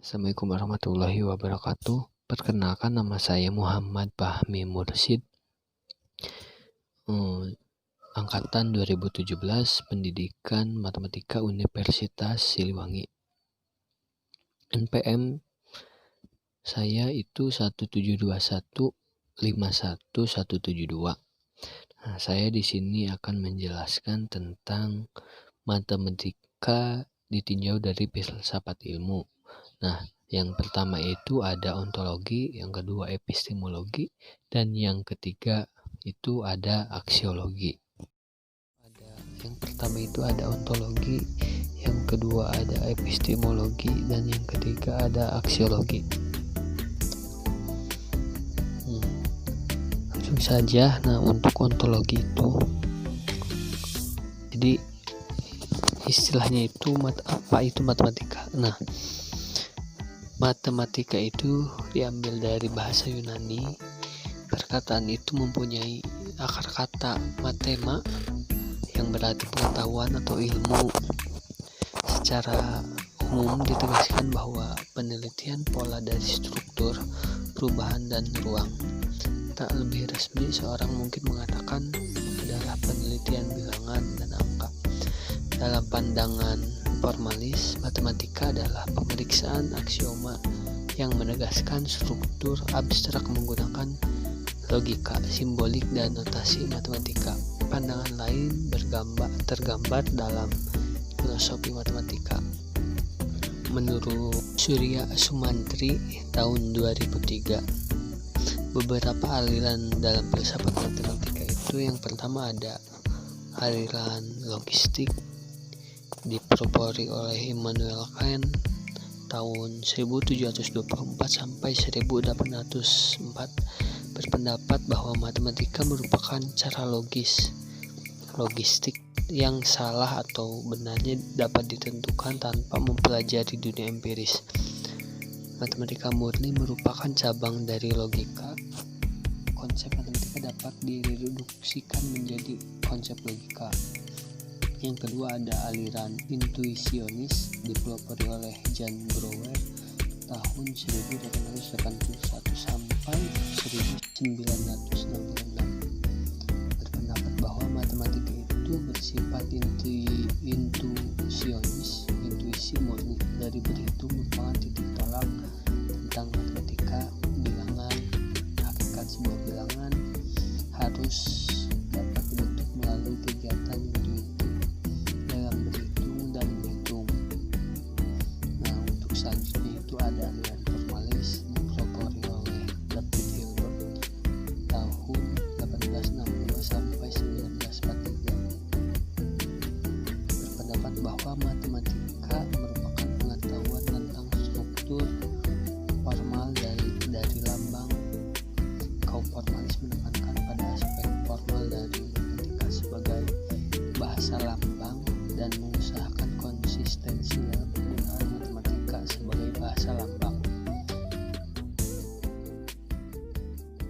Assalamualaikum warahmatullahi wabarakatuh. Perkenalkan, nama saya Muhammad Fahmi Mursid, angkatan 2017, pendidikan matematika Universitas Siliwangi. NPM saya itu 172151172. Nah, saya di sini akan menjelaskan tentang matematika ditinjau dari filsafat ilmu. Nah, yang pertama itu ada ontologi, yang kedua epistemologi, dan yang ketiga itu ada aksiologi. Yang pertama itu ada ontologi, yang kedua ada epistemologi, dan yang ketiga ada aksiologi. Langsung saja. Nah, untuk ontologi itu, jadi istilahnya itu apa itu matematika. Nah, matematika itu diambil dari bahasa Yunani. Perkataan itu mempunyai akar kata matema yang berarti pengetahuan atau ilmu. Secara umum ditegaskan bahwa penelitian pola dari struktur, perubahan, dan ruang. Tak lebih resmi, seorang mungkin mengatakan adalah penelitian bilangan dan angka. Dalam pandangan formalis, matematika adalah pemeriksaan aksioma yang menegaskan struktur abstrak menggunakan logika, simbolik, dan notasi matematika. Pandangan lain tergambar dalam filosofi matematika. Menurut Surya Sumantri tahun 2003, beberapa aliran dalam filsafat matematika itu, yang pertama ada aliran logistik, dipelopori oleh Immanuel Kant tahun 1724 sampai 1804, berpendapat bahwa matematika merupakan cara logistik yang salah atau benarnya dapat ditentukan tanpa mempelajari dunia empiris. Matematika murni merupakan cabang dari logika. Konsep matematika dapat direduksikan menjadi konsep logika. Yang kedua ada aliran intuisionis, dipelopori oleh John Brouwer tahun 1881 sampai 1966, berpendapat bahwa matematika itu bersifat intuisionis, intuisi murni. Dari berhitung merupakan titik tolak tentang matematika bilangan. Hakikat sebuah bilangan harus dapat dibentuk melalui kegiatan intuitif dalam berhitung dan menghitung. Nah, untuk selanjutnya itu ada aliran formalis, dipelopori oleh David Hilbert tahun 1862 sampai 1943, berpendapat bahwa matematika merupakan pengetahuan tentang struktur formal dari lambang. Kaum formalis menekankan pada aspek formal dari matematika sebagai bahasa lambang dan mengusahakan konsistensi dalam penggunaan matematika sebagai bahasa lambang.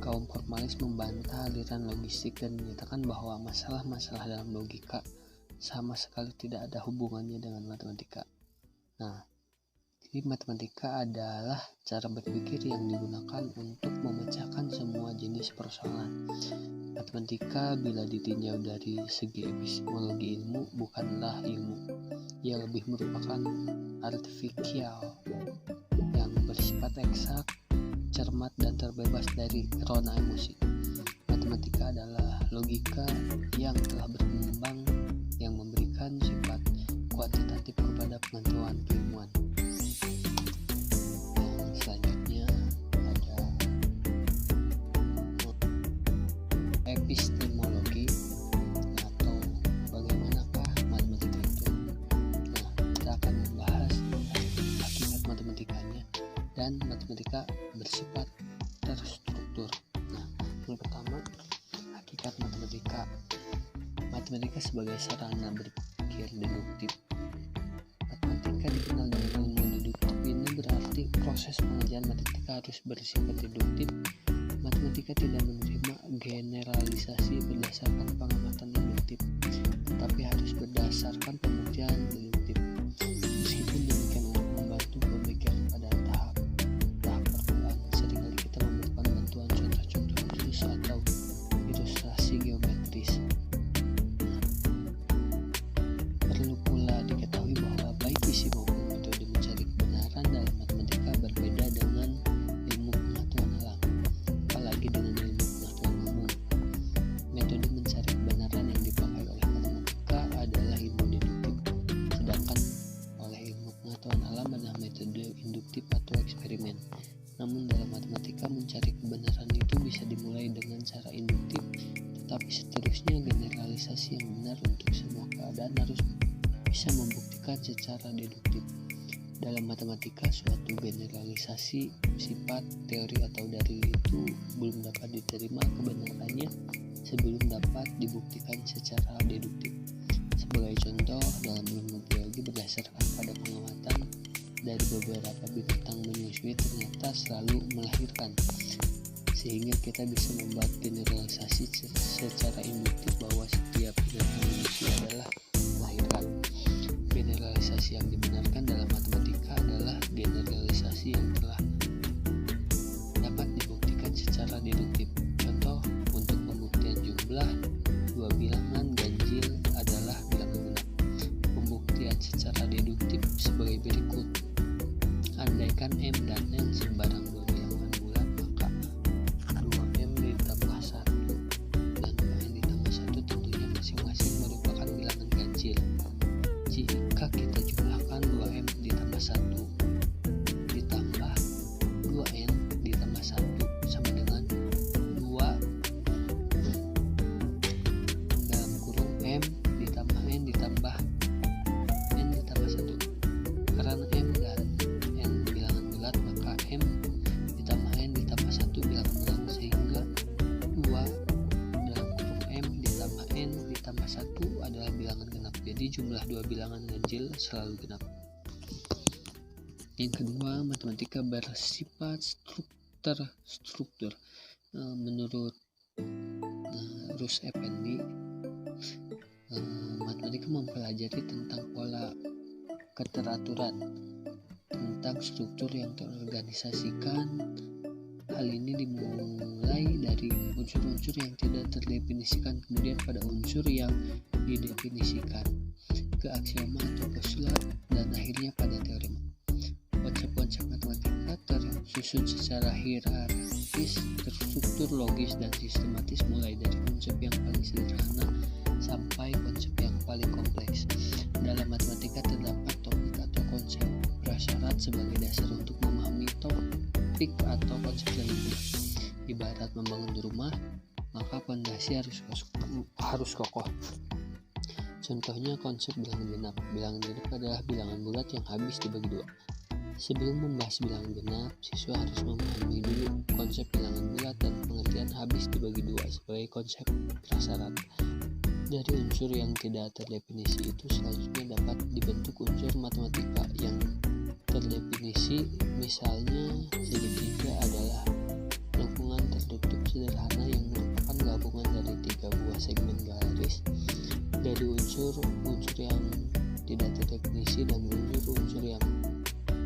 Kaum formalis membantah aliran logistik dan menyatakan bahwa masalah-masalah dalam logika sama sekali tidak ada hubungannya dengan matematika. Nah, jadi matematika adalah cara berpikir yang digunakan untuk memecahkan semua jenis persoalan. Matematika bila ditinjau dari segi epistemologi ilmu bukanlah ilmu. Ia lebih merupakan artificial yang bersifat eksak, cermat, dan terbebas dari rona emosi. Matematika adalah logika yang telah berkembang, yang memberikan sifat kuantitatif kepada pengetahuan keilmuan. Yang selanjutnya ada epistemologi atau bagaimanakah matematika itu. Nah, kita akan membahas hakikat matematikanya, dan matematika bersifat terstruktur. Nah, yang pertama, hakikat matematika. Matematika sebagai sarana berpikir deduktif. Matematika dikenal dengan ilmu deduktif. Ini berarti proses pengerjaan matematika harus bersifat deduktif. Matematika tidak menerima generalisasi berdasarkan pengamatan induktif, tetapi harus berdasarkan pembuktian deduktif. Meskipun demikian, untuk membantu pemikiran pada induktif atau eksperimen. Namun dalam matematika mencari kebenaran itu bisa dimulai dengan cara induktif, tetapi seterusnya generalisasi yang benar untuk semua keadaan harus bisa membuktikan secara deduktif. Dalam matematika, suatu generalisasi sifat, teori atau dalil itu belum dapat diterima kebenarannya sebelum dapat dibuktikan secara deduktif. Sebagai contoh, dalam ilmu biologi berdasarkan pada pengamatan dari beberapa binatang menyusui ternyata selalu melahirkan, sehingga kita bisa membuat generalisasi secara induktif bahwa setiap binatang menyusui adalah melahirkan. Generalisasi yang dibenarkan dalam matematika adalah generalisasi yang telah dapat dibuktikan secara deduktif. Contoh, untuk pembuktian jumlah, dua bilangan ganjil adalah bilangan genap. Pembuktian secara deduktif sebagai berikut. Andaikan M dan N sembarang dua bilangan bulat, maka 2M ditambah 1 dan 2N ditambah 1 tentunya masing-masing merupakan bilangan ganjil. Jika kita jumlahkan 2M ditambah 1 ditambah 2N ditambah 1 sama dengan 2 dalam kurung M ditambah N ditambah N ditambah 1. Karena M dan N bilangan bulat, maka M ditambah N ditambah 1 bilangan bulat, sehingga 2 dalam kurung M ditambah N ditambah 1 adalah bilangan genap. Jadi jumlah dua bilangan ganjil selalu genap. Yang kedua, matematika bersifat struktur. Menurut Russ Effendi, matematika mempelajari tentang pola keteraturan, tentang struktur yang terorganisasikan. Hal ini dimulai dari unsur-unsur yang tidak terdefinisikan, kemudian pada unsur yang didefinisikan, ke aksioma atau postulat, dan akhirnya pada teorema. Konsep-konsep matematika tersusun secara hierarkis, terstruktur, logis, dan sistematis, mulai dari konsep yang paling sederhana sampai konsep yang paling kompleks. Dalam matematika terdapat topik atau konsep prasyarat sebagai dasar untuk memahami topik atau konsep lainnya. Ibarat membangun rumah, maka pondasi harus kokoh. Contohnya konsep bilangan genap. Bilangan genap adalah bilangan bulat yang habis dibagi dua. Sebelum membahas bilangan genap, siswa harus memahami dulu konsep bilangan bulat dan pengertian habis dibagi dua sebagai konsep prasyarat. Dari unsur yang tidak terdefinisi itu selanjutnya dapat dibentuk unsur matematika yang terdefinisi. Misalnya, segitiga adalah lengkungan tertutup sederhana yang merupakan gabungan dari 3 buah segmen garis. Dari unsur yang tidak terdefinisi dan unsur yang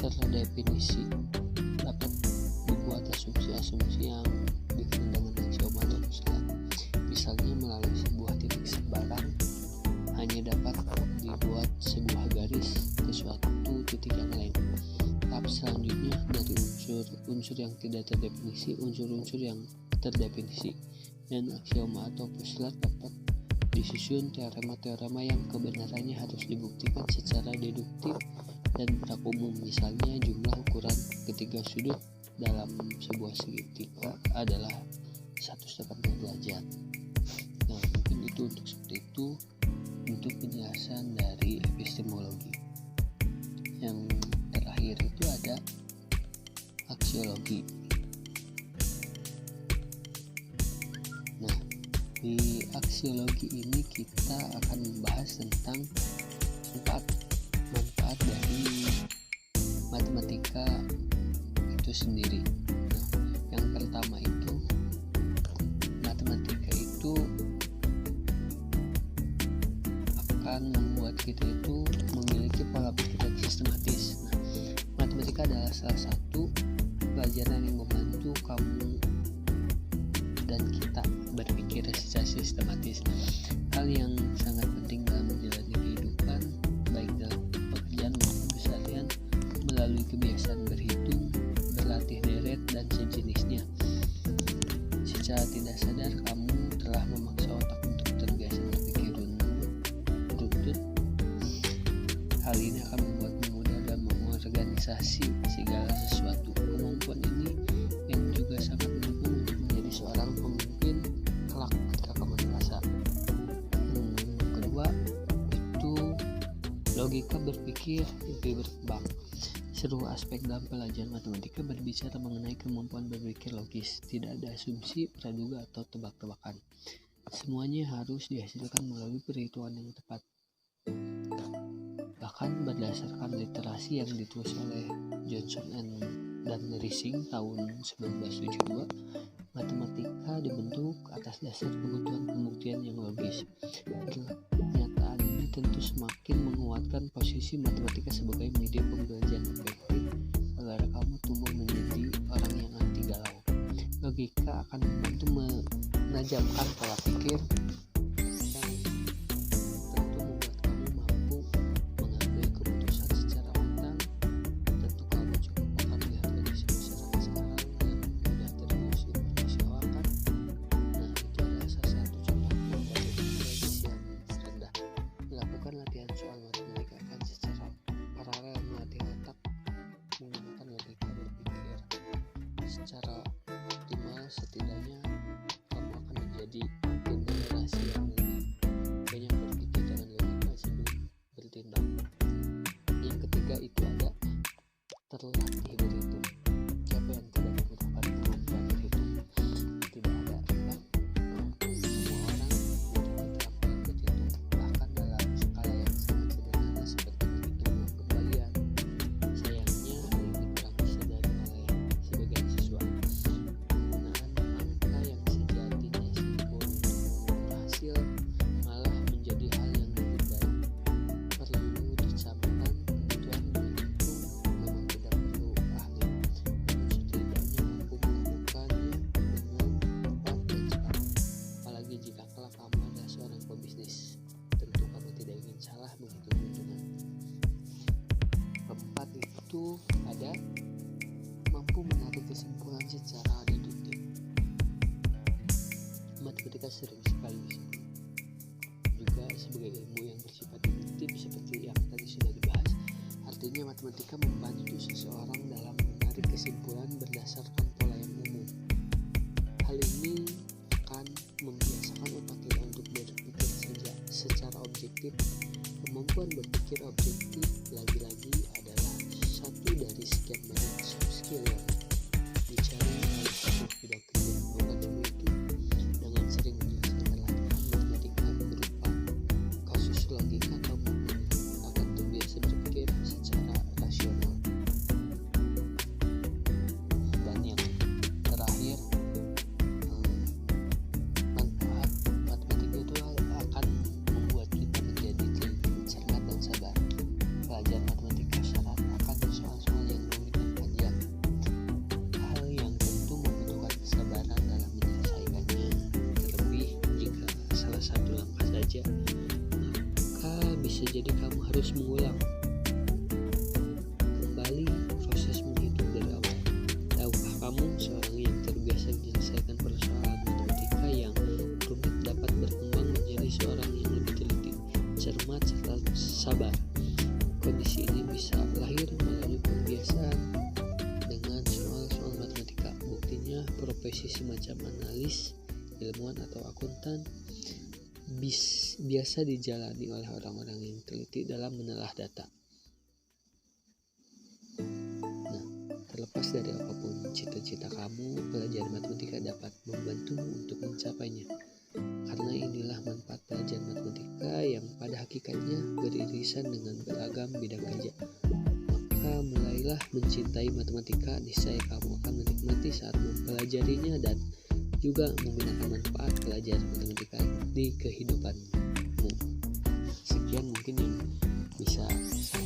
terdefinisi dapat dibuat asumsi-asumsi yang dikenal dengan aksioma atau postulat. Misalnya, melalui sebuah titik sembarang hanya dapat dibuat sebuah garis ke suatu titik yang lain. Tahap selanjutnya, dari unsur yang tidak terdefinisi, unsur yang terdefinisi, dan aksioma atau postulat dapat disusun teorema-teorema yang kebenarannya harus dibuktikan secara deduktif dan berlaku umum. Misalnya, jumlah ukuran ketiga sudut dalam sebuah segitiga adalah 1/2 derajat. Nah, mungkin itu untuk seperti itu untuk penjelasan dari epistemologi. Yang terakhir itu ada aksiologi. Nah, di aksiologi ini kita akan membahas tentang manfaat dari matematika itu sendiri. Nah, yang pertama itu matematika itu akan membuat kita itu memiliki pola pikir yang sistematis. Nah, matematika adalah salah satu pelajaran yang membantu kamu dan kita berpikir secara sistematis. Hal yang sangat penting dalam menjalani kehidupan, baik dalam pekerjaan maupun keseharian, melalui kebiasaan berhitung, berlatih deret, dan sejenisnya. Secara tidak sadar, kamu telah memaksa otak untuk terbiasa berpikir runtut. Hal ini akan membuatmu mudah dalam mengorganisasikan merealisasi segala sesuatu. Kemampuan ini yang juga sangat mendukung untuk menjadi seorang pemimpin kelak ketika kamu dewasa. Kedua itu logika berpikir lebih berkembang. Seluruh aspek dalam pelajaran matematika berbicara mengenai kemampuan berpikir logis. Tidak ada asumsi, praduga, atau tebak-tebakan. Semuanya harus dihasilkan melalui perhitungan yang tepat. Bahkan berdasarkan literasi yang ditulis oleh Johnson dan Rising tahun 1972, matematika dibentuk atas dasar kebutuhan pembuktian yang logis. Pernyataan ini tentu semakin menguatkan posisi matematika sebagai media pembelajaran efektif agar kamu tumbuh menjadi orang yang anti galau. Logika akan membantu menajamkan pola pikir yang tentu membuat kamu mampu mengambil keputusan secara matang. Tentu kamu cukup akan melihat kondisi masyarakat sekarang yang mudah tergerus informasi hoax. Itu adalah salah satu contoh kemampuan logis yang rendah. Melakukan latihan soal matematika akan secara paralel melatih otak menggunakan logika berpikir secara optimal. Setidaknya kamu akan menjadi generasi yang lebih banyak berpikir dengan logika sebelum bertindak. Yang ketiga itu ada terlatih berhitung. Siapa yang tidak membutuhkan kemampuan berhitung? Tidak ada, kan? Semua orang membutuhkan kemampuan berhitung, bahkan dalam skala yang sangat sederhana seperti menghitung uang kembalian. Sayangnya hal ini kurang disadari oleh sebagian siswa. Penggunaan angka yang sejatinya simpel untuk mengukur hasil malah menjadi hal yang dihindari. Perlu dicamkan, kebutuhan berhitung memang tidak perlu ahli, namun setidaknya mampu melakukannya dengan tepat dan cepat. Apalagi jika kelak kamu adalah seorang pebisnis, tentu kamu tidak ingin salah menghitung keuntungan. Keempat itu ada mampu menarik kesimpulan secara deduktif. Matematika sering sekali disebut juga sebagai ilmu yang bersifat deduktif seperti yang tadi sudah dibahas. Artinya matematika membantu seseorang dalam menarik kesimpulan berdasarkan pola yang umum. Hal ini akan membiasakan otak kita untuk berpikir secara objektif. Kemampuan berpikir objektif lagi-lagi adalah satu dari sekian banyak soft skill yang dicari oleh seluruh bidang kerja. Maka dari itu, dengan sering menyelesaikan latihan matematika berupa kasus logika, kamu akan terbiasa berpikir secara rasional. Dan yang terakhir, manfaat matematika itu akan membuat kita menjadi teliti, cermat, dan sabar. Pelajaran matematika syarat akan soal-soal yang rumit dan panjang, hal yang tentu membutuhkan kesabaran dalam menyelesaikannya. Terlebih jika salah satu langkah saja, maka bisa jadi kamu harus mengulang kembali proses menghitung dari awal. Tahukah kamu, seorang yang terbiasa menyelesaikan persoalan matematika yang rumit dapat berkembang menjadi seorang yang lebih teliti, cermat, serta sabar. Kondisi ini bisa lahir melalui pembiasaan dengan soal-soal matematika. Buktinya, profesi semacam analis, ilmuwan, atau akuntan biasa dijalani oleh orang-orang yang teliti dalam menelaah data. Nah, terlepas dari apapun cita-cita kamu, pelajaran matematika dapat membantumu untuk mencapainya. Karena inilah manfaat pelajaran matematika yang pada hakikatnya beririsan dengan beragam bidang kerja. Maka mulailah mencintai matematika, niscaya kamu akan menikmati saat mempelajarinya dan juga menggunakan manfaat pelajaran matematika di kehidupanmu. Sekian mungkin yang bisa saya